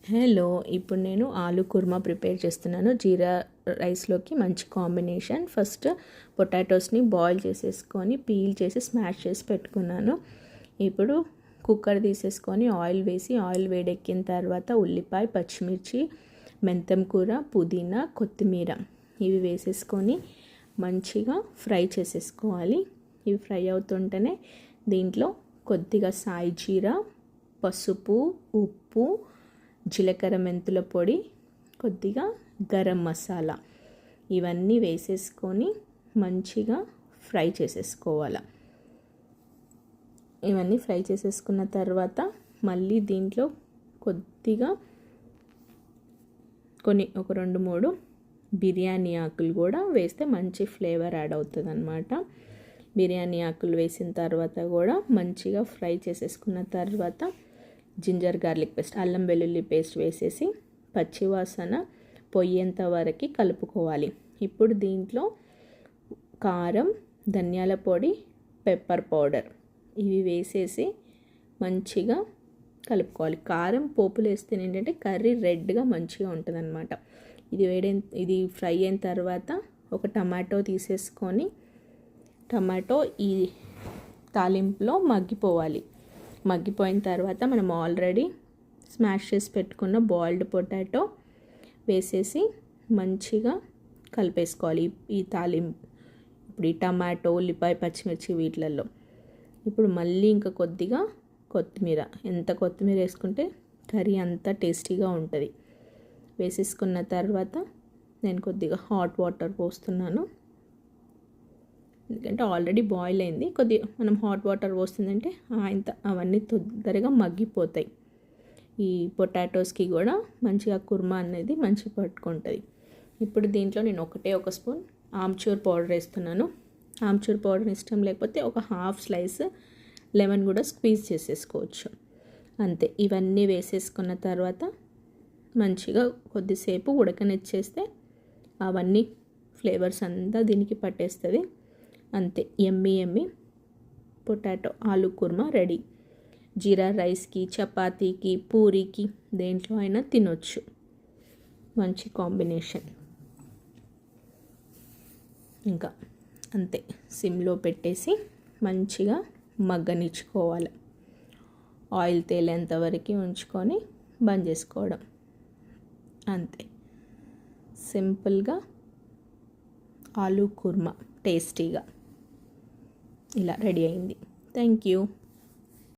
Hello, ఇప్పుడు నేను ఆలు కుర్మా ప్రిపేర్ చేస్తున్నాను. జీరా రైస్లోకి మంచి కాంబినేషన్. ఫస్ట్ పొటాటోస్ని బాయిల్ చేసేసుకొని పీల్ చేసి స్మాష్ చేసి పెట్టుకున్నాను. ఇప్పుడు కుక్కర్ తీసేసుకొని ఆయిల్ వేసి, ఆయిల్ వేడెక్కిన తర్వాత ఉల్లిపాయ, పచ్చిమిర్చి, మెంతం కూర, పుదీనా, కొత్తిమీర ఇవి వేసేసుకొని మంచిగా ఫ్రై చేసేసుకోవాలి. ఇవి ఫ్రై అవుతుంటేనే దీంట్లో కొద్దిగా సాయి జీరా, పసుపు, ఉప్పు, జీలకర్ర, మెంతుల పొడి, కొద్దిగా గరం మసాలా ఇవన్నీ వేసేసుకొని మంచిగా ఫ్రై చేసేసుకోవాలి. ఇవన్నీ ఫ్రై చేసేసుకున్న తర్వాత మళ్ళీ దీంట్లో కొద్దిగా ఒక 2-3 బిర్యానీ ఆకులు కూడా వేస్తే మంచి ఫ్లేవర్ యాడ్ అవుతుంది అన్నమాట. బిర్యానీ ఆకులు వేసిన తర్వాత కూడా మంచిగా ఫ్రై చేసేసుకున్న తర్వాత జింజర్ గార్లిక్ పేస్ట్, అల్లం వెల్లుల్లి పేస్ట్ వేసేసి పచ్చివాసన పొయ్యేంత వరకు కలుపుకోవాలి. ఇప్పుడు దీంట్లో కారం, ధనియాల పొడి, పెప్పర్ పౌడర్ ఇవి వేసేసి మంచిగా కలుపుకోవాలి. కారం పోపులు వేస్తే ఏంటంటే కర్రీ రెడ్గా మంచిగా ఉంటుంది అన్నమాట. ఇది ఫ్రై అయిన తర్వాత ఒక టమాటో తీసేసుకొని టమాటో ఈ తాలింపులో మగ్గిపోయిన తర్వాత మనం ఆల్రెడీ స్మాష్ చేసి పెట్టుకున్న బాయిల్డ్ పొటాటో వేసేసి మంచిగా కలిపేసుకోవాలి. ఈ తాలింపు ఇప్పుడు ఈ టమాటో, ఉల్లిపాయ, పచ్చిమిర్చి వీటిలలో ఇప్పుడు మళ్ళీ ఇంకా కొద్దిగా కొత్తిమీర, ఎంత కొత్తిమీర వేసుకుంటే కర్రీ అంతా టేస్టీగా ఉంటుంది. వేసేసుకున్న తర్వాత నేను కొద్దిగా హాట్ వాటర్ పోస్తున్నాను. ఎందుకంటే ఆల్రెడీ బాయిల్ అయింది. కొద్దిగా మనం హాట్ వాటర్ పోస్తుందంటే అవన్నీ తొందరగా మగ్గిపోతాయి. ఈ పొటాటోస్కి కూడా మంచిగా కుర్మా అనేది మంచిగా పట్టుకుంటుంది. ఇప్పుడు దీంట్లో నేను ఒక స్పూన్ ఆమ్చూర్ పౌడర్ వేస్తున్నాను. ఆమ్చూర్ పౌడర్ ఇష్టం లేకపోతే ఒక హాఫ్ స్లైస్ లెమన్ కూడా స్క్వీజ్ చేసేసుకోవచ్చు. అంతే. ఇవన్నీ వేసేసుకున్న తర్వాత మంచిగా కొద్దిసేపు ఉడకనిచ్చేస్తే అవన్నీ ఫ్లేవర్స్ అంతా దీనికి పట్టేస్తుంది. అంతే. యమ్మీ పొటాటో ఆలు కుర్మా రెడీ. జీరా రైస్కి, చపాతీకి, పూరీకి దేంట్లో అయినా తినొచ్చు. మంచి కాంబినేషన్. ఇంకా అంతే. సిమ్లో పెట్టేసి మంచిగా మగ్గనిచ్చుకోవాలి. ఆయిల్ తేలేంత వరకు ఉంచుకొని బంద్ చేసుకోవడం. అంతే. సింపుల్గా ఆలు కుర్మా టేస్టీగా ఇలా రెడీ అయింది. Thank you.